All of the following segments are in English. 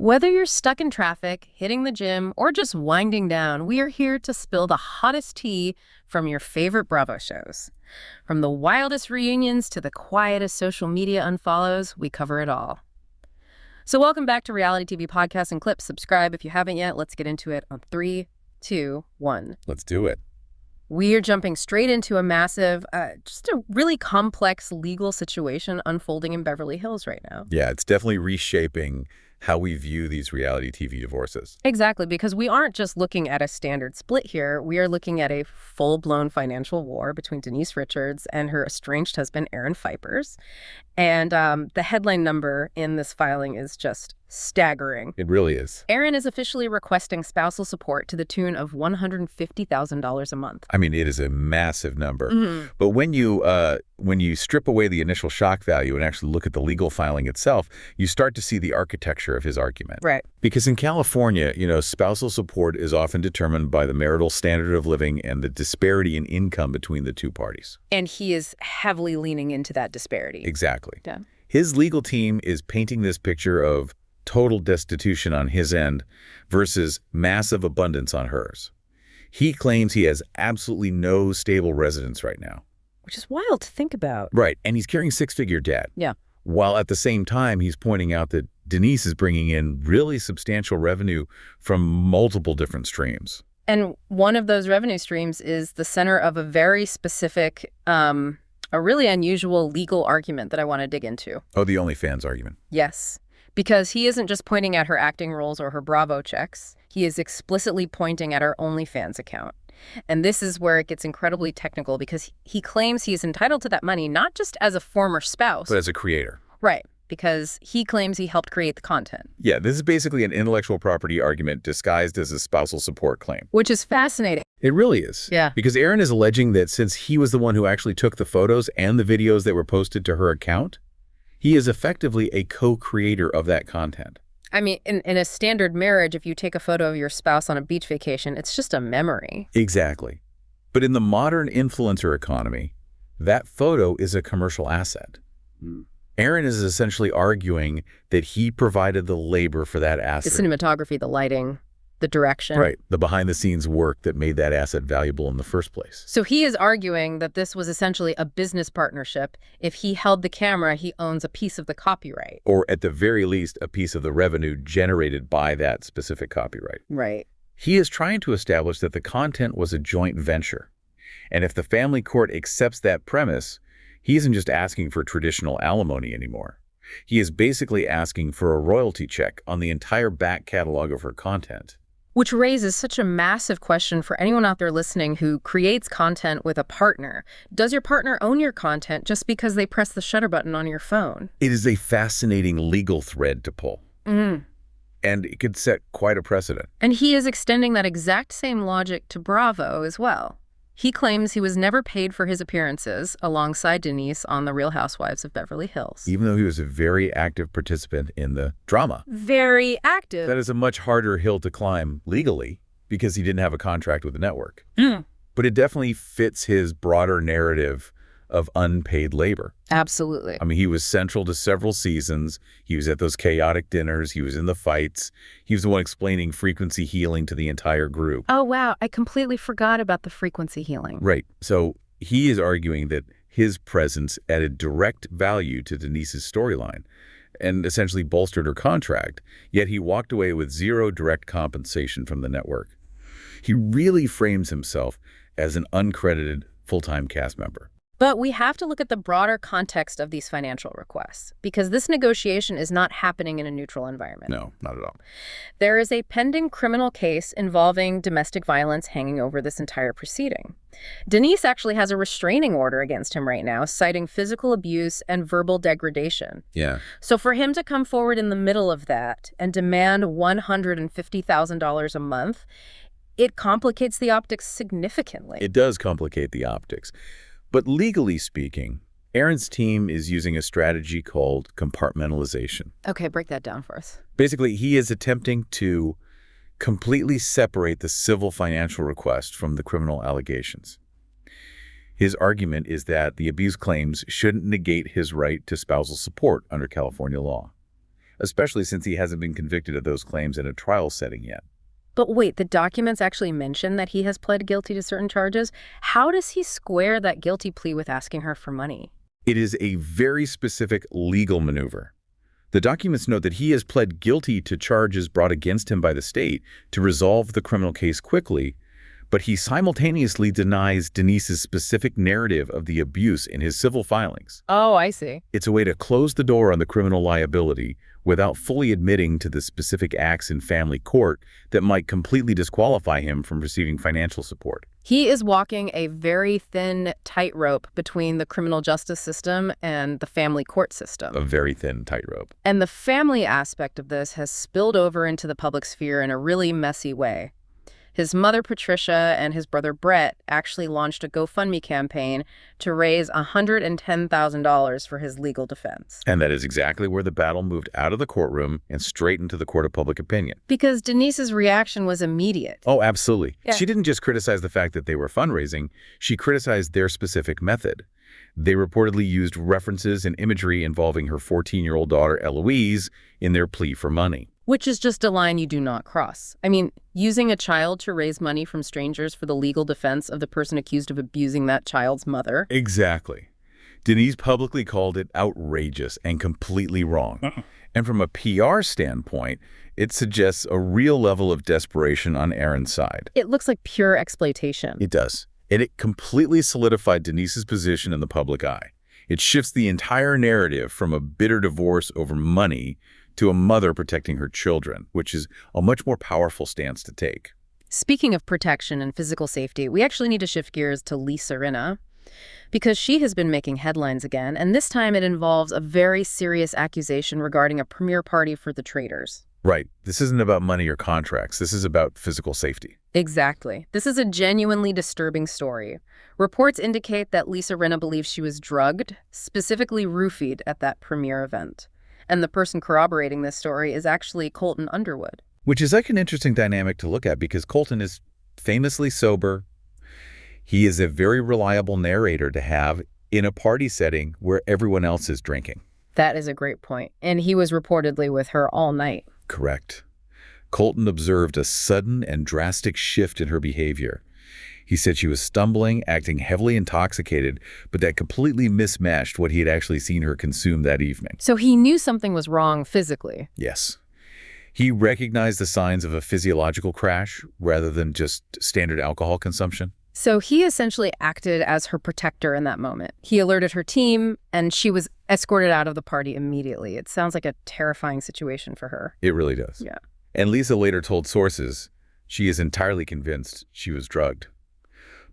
Whether you're stuck in traffic, hitting the gym, or just winding down, we are here to spill the hottest tea from your favorite Bravo shows. From the wildest reunions to the quietest social media unfollows, we cover it all. So welcome back to Reality TV Podcasts and Clips. Subscribe if you haven't yet. Let's get into it on 3, 2, 1. Let's do it. We are jumping straight into a massive, just a really complex legal situation unfolding in Beverly Hills right now. Yeah, it's definitely reshaping how we view these reality TV divorces. Exactly, because we aren't just looking at a standard split here. We are looking at a full-blown financial war between Denise Richards and her estranged husband, Richards-Fipers. And the headline number in this filing is just staggering. It really is. Erin is officially requesting spousal support to the tune of $150,000 a month. I mean, it is a massive number. Mm-hmm. But when you strip away the initial shock value and actually look at the legal filing itself, you start to see the architecture of his argument. Right. Because in California, spousal support is often determined by the marital standard of living and the disparity in income between the two parties. And he is heavily leaning into that disparity. Exactly. Yeah. His legal team is painting this picture of total destitution on his end versus massive abundance on hers. He claims he has absolutely no stable residence right now. Which is wild to think about. Right, and he's carrying six-figure debt. Yeah. While at the same time, he's pointing out that Denise is bringing in really substantial revenue from multiple different streams. And one of those revenue streams is the center of a very specific, a really unusual legal argument that I want to dig into. Oh, the OnlyFans argument. Yes. Because he isn't just pointing at her acting roles or her Bravo checks. He is explicitly pointing at her OnlyFans account. And this is where it gets incredibly technical because he claims he is entitled to that money not just as a former spouse. But as a creator. Right. Because he claims he helped create the content. Yeah, this is basically an intellectual property argument disguised as a spousal support claim. Which is fascinating. It really is. Yeah. Because Erin is alleging that since he was the one who actually took the photos and the videos that were posted to her account, he is effectively a co-creator of that content. I mean, in a standard marriage, if you take a photo of your spouse on a beach vacation, it's just a memory. Exactly. But in the modern influencer economy, that photo is a commercial asset. Erin is essentially arguing that he provided the labor for that asset. The cinematography, the lighting, the direction. Right. The behind-the-scenes work that made that asset valuable in the first place. So he is arguing that this was essentially a business partnership. If he held the camera, he owns a piece of the copyright. Or at the very least, a piece of the revenue generated by that specific copyright. Right. He is trying to establish that the content was a joint venture. And if the family court accepts that premise, he isn't just asking for traditional alimony anymore. He is basically asking for a royalty check on the entire back catalog of her content. Which raises such a massive question for anyone out there listening who creates content with a partner. Does your partner own your content just because they press the shutter button on your phone? It is a fascinating legal thread to pull. Mm. And it could set quite a precedent. And he is extending that exact same logic to Bravo as well. He claims he was never paid for his appearances alongside Denise on The Real Housewives of Beverly Hills. Even though he was a very active participant in the drama. Very active. That is a much harder hill to climb legally because he didn't have a contract with the network. Mm. But it definitely fits his broader narrative of unpaid labor. Absolutely. I mean, he was central to several seasons. He was at those chaotic dinners. He was in the fights. He was the one explaining frequency healing to the entire group. Oh, wow. I completely forgot about the frequency healing. Right. So he is arguing that his presence added direct value to Denise's storyline and essentially bolstered her contract, yet he walked away with zero direct compensation from the network. He really frames himself as an uncredited full-time cast member. But we have to look at the broader context of these financial requests, because this negotiation is not happening in a neutral environment. No, not at all. There is a pending criminal case involving domestic violence hanging over this entire proceeding. Denise actually has a restraining order against him right now, citing physical abuse and verbal degradation. Yeah. So for him to come forward in the middle of that and demand $150,000 a month, it complicates the optics significantly. It does complicate the optics. But legally speaking, Erin's team is using a strategy called compartmentalization. Okay, break that down for us. Basically, he is attempting to completely separate the civil financial request from the criminal allegations. His argument is that the abuse claims shouldn't negate his right to spousal support under California law. especially since he hasn't been convicted of those claims in a trial setting yet. But wait, the documents actually mention that he has pled guilty to certain charges. How does he square that guilty plea with asking her for money? It is a very specific legal maneuver. The documents note that he has pled guilty to charges brought against him by the state to resolve the criminal case quickly, but he simultaneously denies Denise's specific narrative of the abuse in his civil filings. Oh, I see. It's a way to close the door on the criminal liability without fully admitting to the specific acts in family court that might completely disqualify him from receiving financial support. He is walking a very thin tightrope between the criminal justice system and the family court system. A very thin tightrope. And the family aspect of this has spilled over into the public sphere in a really messy way. His mother, Patricia, and his brother, Brett, actually launched a GoFundMe campaign to raise $110,000 for his legal defense. And that is exactly where the battle moved out of the courtroom and straight into the court of public opinion. Because Denise's reaction was immediate. Oh, absolutely. Yeah. She didn't just criticize the fact that they were fundraising, she criticized their specific method. They reportedly used references and imagery involving her 14-year-old daughter, Eloise, in their plea for money. Which is just a line you do not cross. I mean, using a child to raise money from strangers for the legal defense of the person accused of abusing that child's mother. Exactly. Denise publicly called it outrageous and completely wrong. And from a PR standpoint, it suggests a real level of desperation on Aaron's side. It looks like pure exploitation. It does. And it completely solidified Denise's position in the public eye. It shifts the entire narrative from a bitter divorce over money to a mother protecting her children, which is a much more powerful stance to take. Speaking of protection and physical safety, we actually need to shift gears to Lisa Rinna, because she has been making headlines again, and this time it involves a very serious accusation regarding a premiere party for the traders. Right. This isn't about money or contracts. This is about physical safety. Exactly. This is a genuinely disturbing story. Reports indicate that Lisa Rinna believes she was drugged, specifically roofied, at that premiere event. And the person corroborating this story is actually Colton Underwood. Which is like an interesting dynamic to look at because Colton is famously sober. He is a very reliable narrator to have in a party setting where everyone else is drinking. That is a great point. And he was reportedly with her all night. Correct. Colton observed a sudden and drastic shift in her behavior. He said she was stumbling, acting heavily intoxicated, but that completely mismatched what he had actually seen her consume that evening. So he knew something was wrong physically. Yes. He recognized the signs of a physiological crash rather than just standard alcohol consumption. So he essentially acted as her protector in that moment. He alerted her team, and she was escorted out of the party immediately. It sounds like a terrifying situation for her. It really does. Yeah. And Lisa later told sources she is entirely convinced she was drugged.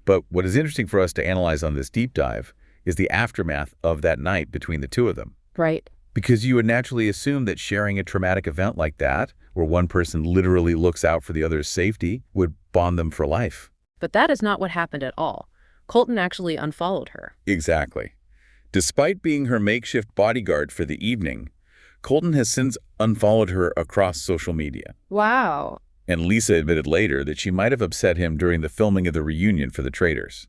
But what is interesting for us to analyze on this deep dive is the aftermath of that night between the two of them. Right. Because you would naturally assume that sharing a traumatic event like that, where one person literally looks out for the other's safety, would bond them for life. But that is not what happened at all. Colton actually unfollowed her. Exactly. Despite being her makeshift bodyguard for the evening, Colton has since unfollowed her across social media. Wow. And Lisa admitted later that she might have upset him during the filming of the reunion for the traders.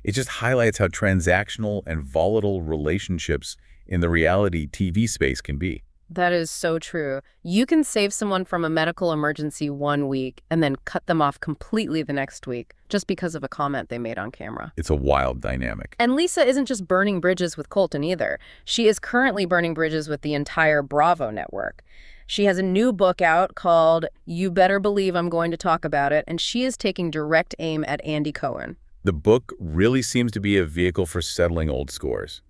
It just highlights how transactional and volatile relationships in the reality TV space can be. That is so true. You can save someone from a medical emergency one week and then cut them off completely the next week just because of a comment they made on camera. It's a wild dynamic. And Lisa isn't just burning bridges with Colton either. She is currently burning bridges with the entire Bravo network. She has a new book out called You Better Believe I'm Going to Talk About It, and she is taking direct aim at Andy Cohen. The book really seems to be a vehicle for settling old scores.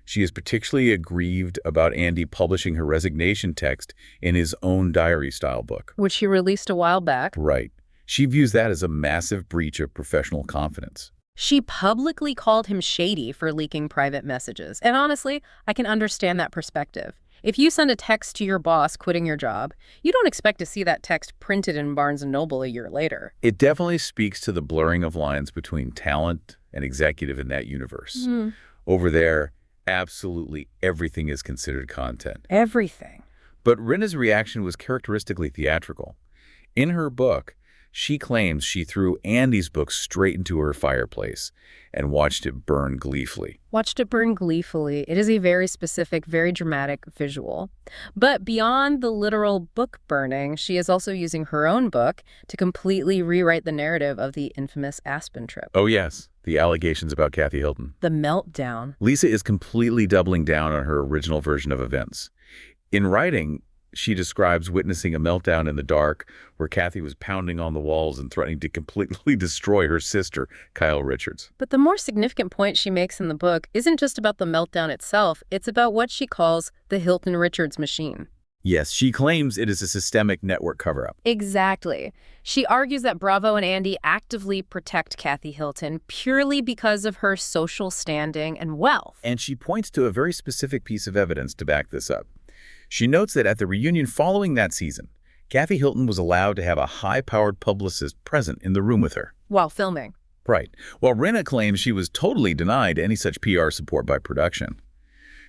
She is particularly aggrieved about Andy publishing her resignation text in his own diary-style book. Which he released a while back. Right. She views that as a massive breach of professional confidence. She publicly called him shady for leaking private messages. And honestly, I can understand that perspective. If you send a text to your boss quitting your job, you don't expect to see that text printed in Barnes & Noble a year later. It definitely speaks to the blurring of lines between talent and executive in that universe. Over there, absolutely everything is considered content. Everything. But Rinna's reaction was characteristically theatrical. In her book, She claims she threw Andy's book straight into her fireplace and watched it burn gleefully. Watched it burn gleefully. It is a very specific, very dramatic visual. But beyond the literal book burning, she is also using her own book to completely rewrite the narrative of the infamous Aspen trip. Oh yes, the allegations about Kathy Hilton. The meltdown. Lisa is completely doubling down on her original version of events. In writing, she describes witnessing a meltdown in the dark where Kathy was pounding on the walls and threatening to completely destroy her sister, Kyle Richards. But the more significant point she makes in the book isn't just about the meltdown itself, it's about what she calls the Hilton-Richards machine. Yes, she claims it is a systemic network cover-up. Exactly. She argues that Bravo and Andy actively protect Kathy Hilton purely because of her social standing and wealth. And she points to a very specific piece of evidence to back this up. She notes that at the reunion following that season, Kathy Hilton was allowed to have a high-powered publicist present in the room with her. While filming. Right. While Rinna claims she was totally denied any such PR support by production.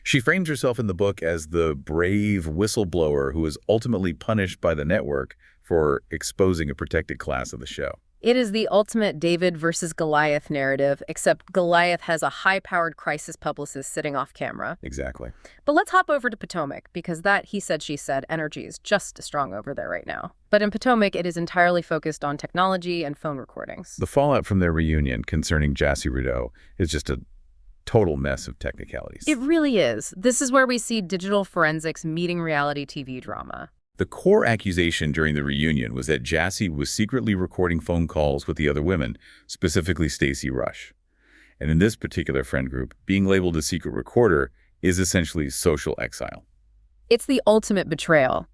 She frames herself in the book as the brave whistleblower who was ultimately punished by the network for exposing a protected class of the show. It is the ultimate David versus Goliath narrative, except Goliath has a high-powered crisis publicist sitting off camera. Exactly. But let's hop over to Potomac, because that he said, she said energy is just as strong over there right now. But in Potomac, it is entirely focused on technology and phone recordings. The fallout from their reunion concerning Jassy Rideau is just a total mess of technicalities. It really is. This is where we see digital forensics meeting reality TV drama. The core accusation during the reunion was that Jassy was secretly recording phone calls with the other women, specifically Stacey Rush. And in this particular friend group, being labeled a secret recorder is essentially social exile. It's the ultimate betrayal.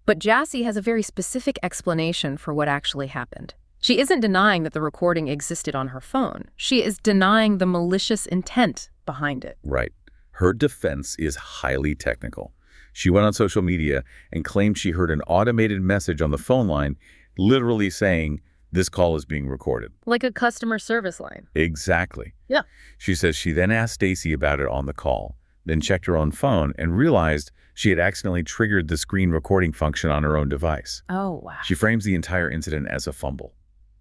But Jassy has a very specific explanation for what actually happened. She isn't denying that the recording existed on her phone. She is denying the malicious intent behind it. Right. Her defense is highly technical. She went on social media and claimed she heard an automated message on the phone line literally saying, "This call is being recorded." Like a customer service line. Exactly. Yeah. She says she then asked Stacey about it on the call, then checked her own phone and realized she had accidentally triggered the screen recording function on her own device. Oh, wow. She frames the entire incident as a fumble.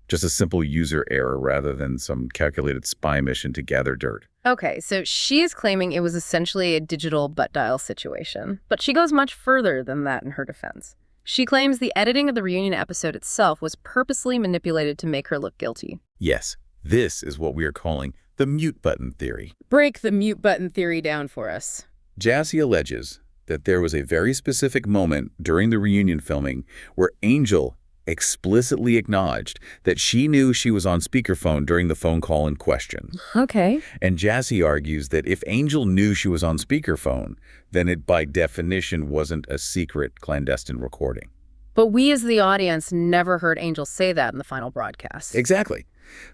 Just a simple user error rather than some calculated spy mission to gather dirt. Okay, so she is claiming it was essentially a digital butt dial situation, but she goes much further than that in her defense. She claims the editing of the reunion episode itself was purposely manipulated to make her look guilty. Yes, this is what we are calling the mute button theory. Break the mute button theory down for us. Jassy alleges that there was a very specific moment during the reunion filming where Angel explicitly acknowledged that she knew she was on speakerphone during the phone call in question. Okay. And Jassy argues that if Angel knew she was on speakerphone, then it by definition wasn't a secret clandestine recording. But we as the audience never heard Angel say that in the final broadcast. Exactly.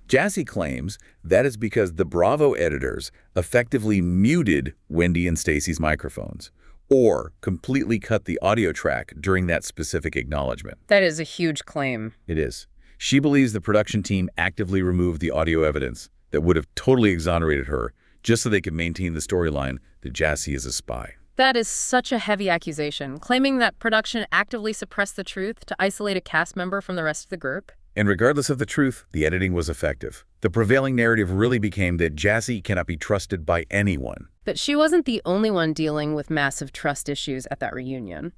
Jassy claims that is because the Bravo editors effectively muted Wendy and Stacey's microphones, or completely cut the audio track during that specific acknowledgement. That is a huge claim. It is. She believes the production team actively removed the audio evidence that would have totally exonerated her just so they could maintain the storyline that Jassy is a spy. That is such a heavy accusation, claiming that production actively suppressed the truth to isolate a cast member from the rest of the group. And regardless of the truth, the editing was effective. The prevailing narrative really became that Jassy cannot be trusted by anyone. But she wasn't the only one dealing with massive trust issues at that reunion.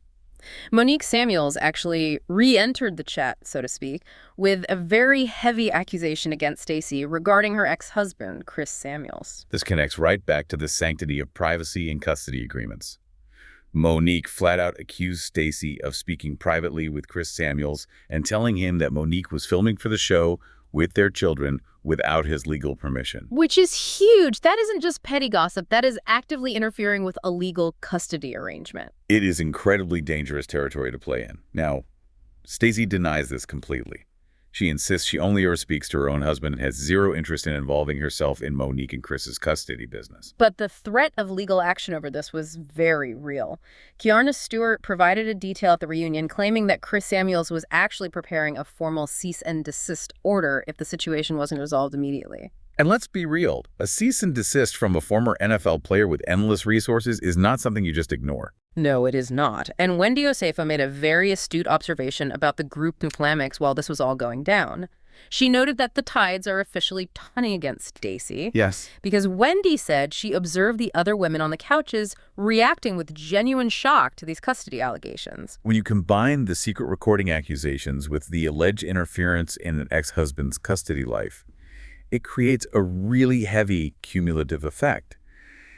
Monique Samuels actually re-entered the chat, so to speak, with a very heavy accusation against Stacey regarding her ex-husband, Chris Samuels. This connects right back to the sanctity of privacy and custody agreements. Monique flat out accused Stacey of speaking privately with Chris Samuels and telling him that Monique was filming for the show with their children without his legal permission. Which is huge. That isn't just petty gossip. That is actively interfering with a legal custody arrangement. It is incredibly dangerous territory to play in. Now, Stacey denies this completely. She insists she only ever speaks to her own husband and has zero interest in involving herself in Monique and Chris's custody business. But the threat of legal action over this was very real. Kiarna Stewart provided a detail at the reunion claiming that Chris Samuels was actually preparing a formal cease and desist order if the situation wasn't resolved immediately. And let's be real, a cease and desist from a former NFL player with endless resources is not something you just ignore. No, it is not. And Wendy Osefa made a very astute observation about the group dynamics while this was all going down. She noted that the tides are officially turning against Stacy. Yes. Because Wendy said she observed the other women on the couches reacting with genuine shock to these custody allegations. When you combine the secret recording accusations with the alleged interference in an ex-husband's custody life, it creates a really heavy cumulative effect.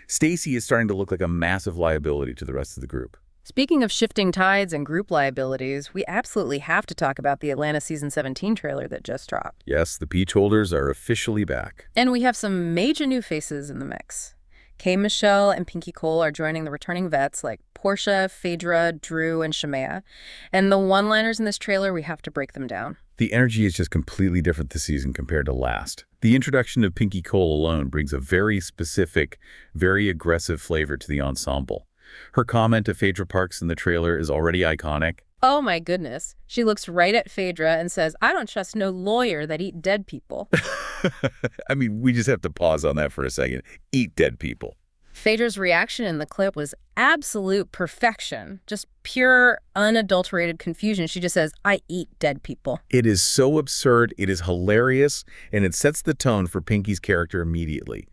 Stacy is starting to look like a massive liability to the rest of the group. Speaking of shifting tides and group liabilities, we absolutely have to talk about the Atlanta Season 17 trailer that just dropped. Yes, the peach holders are officially back. And we have some major new faces in the mix. Kay Michelle and Pinky Cole are joining the returning vets like Portia, Phaedra, Drew, and Shemaya. And the one-liners in this trailer, we have to break them down. The energy is just completely different this season compared to last. The introduction of Pinky Cole alone brings a very specific, very aggressive flavor to the ensemble. Her comment to Phaedra Parks in the trailer is already iconic. Oh my goodness. She looks right at Phaedra and says, "I don't trust no lawyer that eat dead people." I mean, we just have to pause on that for a second. Eat dead people. Phaedra's reaction in the clip was absolute perfection. Just pure, unadulterated confusion. She just says, "I eat dead people." It is so absurd, it is hilarious, and it sets the tone for Pinky's character immediately.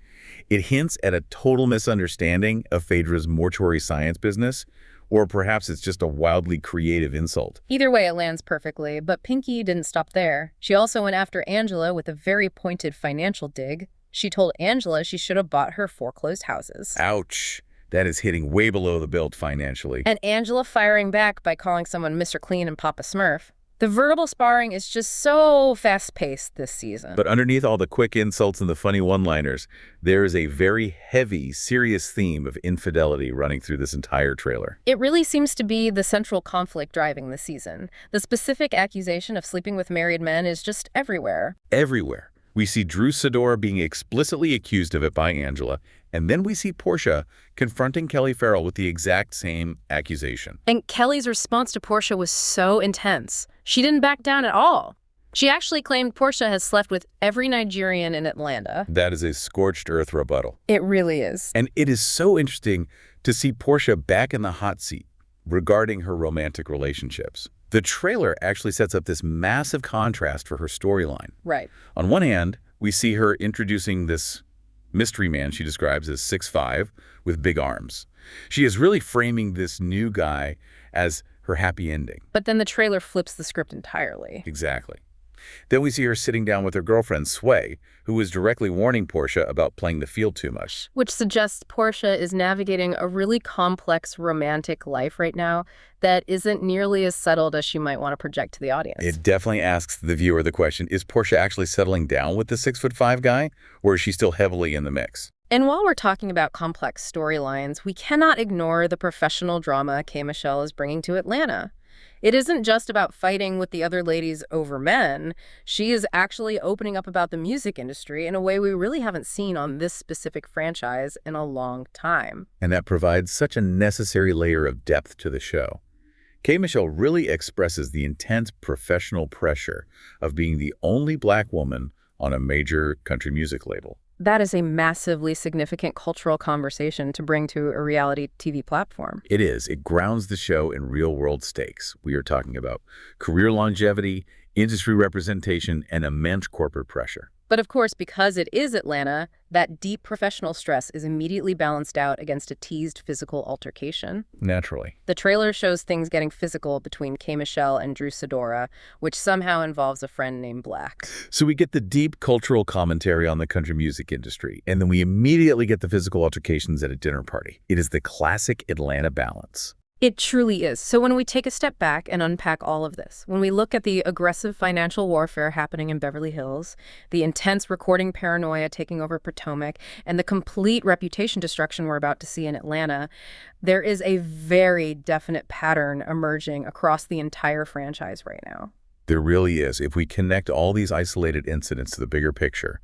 It hints at a total misunderstanding of Phaedra's mortuary science business, or perhaps it's just a wildly creative insult. Either way, it lands perfectly, but Pinky didn't stop there. She also went after Angela with a very pointed financial dig. She told Angela she should have bought her foreclosed houses. Ouch. That is hitting way below the belt financially. And Angela firing back by calling someone Mr. Clean and Papa Smurf. The verbal sparring is just so fast-paced this season. But underneath all the quick insults and the funny one-liners, there is a very heavy, serious theme of infidelity running through this entire trailer. It really seems to be the central conflict driving the season. The specific accusation of sleeping with married men is just everywhere. Everywhere. We see Drew Sidora being explicitly accused of it by Angela, and then we see Portia confronting Kelly Farrell with the exact same accusation. And Kelly's response to Portia was so intense. She didn't back down at all. She actually claimed Portia has slept with every Nigerian in Atlanta. That is a scorched earth rebuttal. It really is. And it is so interesting to see Portia back in the hot seat regarding her romantic relationships. The trailer actually sets up this massive contrast for her storyline. Right. On one hand, we see her introducing this mystery man she describes as 6'5" with big arms. She is really framing this new guy as her happy ending. But then the trailer flips the script entirely. Exactly. Then we see her sitting down with her girlfriend, Sway, who is directly warning Portia about playing the field too much. Which suggests Portia is navigating a really complex romantic life right now that isn't nearly as settled as she might want to project to the audience. It definitely asks the viewer the question, is Portia actually settling down with the 6'5" guy, or is she still heavily in the mix? And while we're talking about complex storylines, we cannot ignore the professional drama Kay Michelle is bringing to Atlanta. It isn't just about fighting with the other ladies over men. She is actually opening up about the music industry in a way we really haven't seen on this specific franchise in a long time. And that provides such a necessary layer of depth to the show. Kay Michelle really expresses the intense professional pressure of being the only Black woman on a major country music label. That is a massively significant cultural conversation to bring to a reality TV platform. It is. It grounds the show in real-world stakes. We are talking about career longevity, industry representation, and immense corporate pressure. But of course, because it is Atlanta, that deep professional stress is immediately balanced out against a teased physical altercation. Naturally. The trailer shows things getting physical between Kay Michelle and Drew Sidora, which somehow involves a friend named Black. So we get the deep cultural commentary on the country music industry, and then we immediately get the physical altercations at a dinner party. It is the classic Atlanta balance. It truly is. So when we take a step back and unpack all of this, when we look at the aggressive financial warfare happening in Beverly Hills, the intense recording paranoia taking over Potomac, and the complete reputation destruction we're about to see in Atlanta, there is a very definite pattern emerging across the entire franchise right now. There really is. If we connect all these isolated incidents to the bigger picture,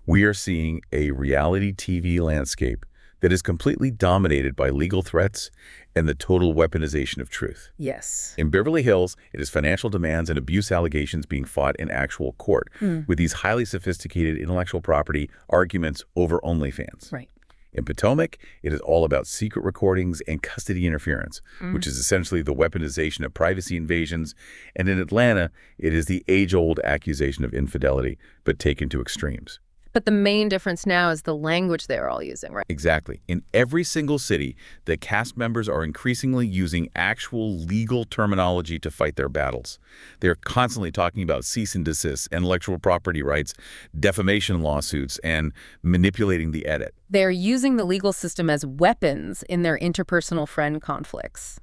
we are seeing a reality TV landscape that is completely dominated by legal threats and the total weaponization of truth. Yes. In Beverly Hills, it is financial demands and abuse allegations being fought in actual court with these highly sophisticated intellectual property arguments over OnlyFans. Right. In Potomac, it is all about secret recordings and custody interference, which is essentially the weaponization of privacy invasions. And in Atlanta, it is the age-old accusation of infidelity, but taken to extremes. But the main difference now is the language they're all using, right? Exactly. In every single city, the cast members are increasingly using actual legal terminology to fight their battles. They're constantly talking about cease and desist, intellectual property rights, defamation lawsuits, and manipulating the edit. They're using the legal system as weapons in their interpersonal friend conflicts.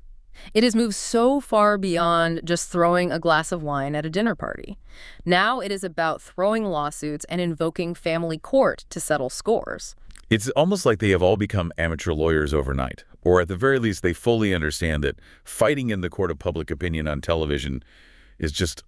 It has moved so far beyond just throwing a glass of wine at a dinner party. Now it is about throwing lawsuits and invoking family court to settle scores. It's almost like they have all become amateur lawyers overnight, or at the very least, they fully understand that fighting in the court of public opinion on television is just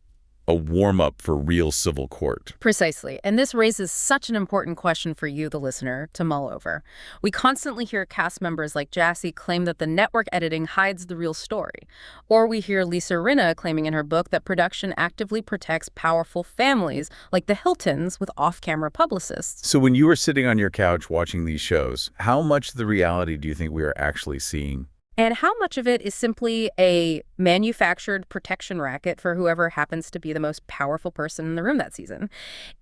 a warm-up for real civil court. Precisely. And this raises such an important question for you, the listener, to mull over. We constantly hear cast members like Jassy claim that the network editing hides the real story. Or we hear Lisa Rinna claiming in her book that production actively protects powerful families like the Hiltons with off-camera publicists. So when you were sitting on your couch watching these shows, how much of the reality do you think we are actually seeing? And how much of it is simply a manufactured protection racket for whoever happens to be the most powerful person in the room that season?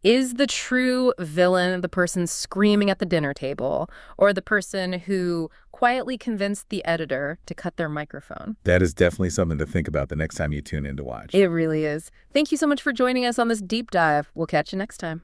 Is the true villain the person screaming at the dinner table, or the person who quietly convinced the editor to cut their microphone? That is definitely something to think about the next time you tune in to watch. It really is. Thank you so much for joining us on this deep dive. We'll catch you next time.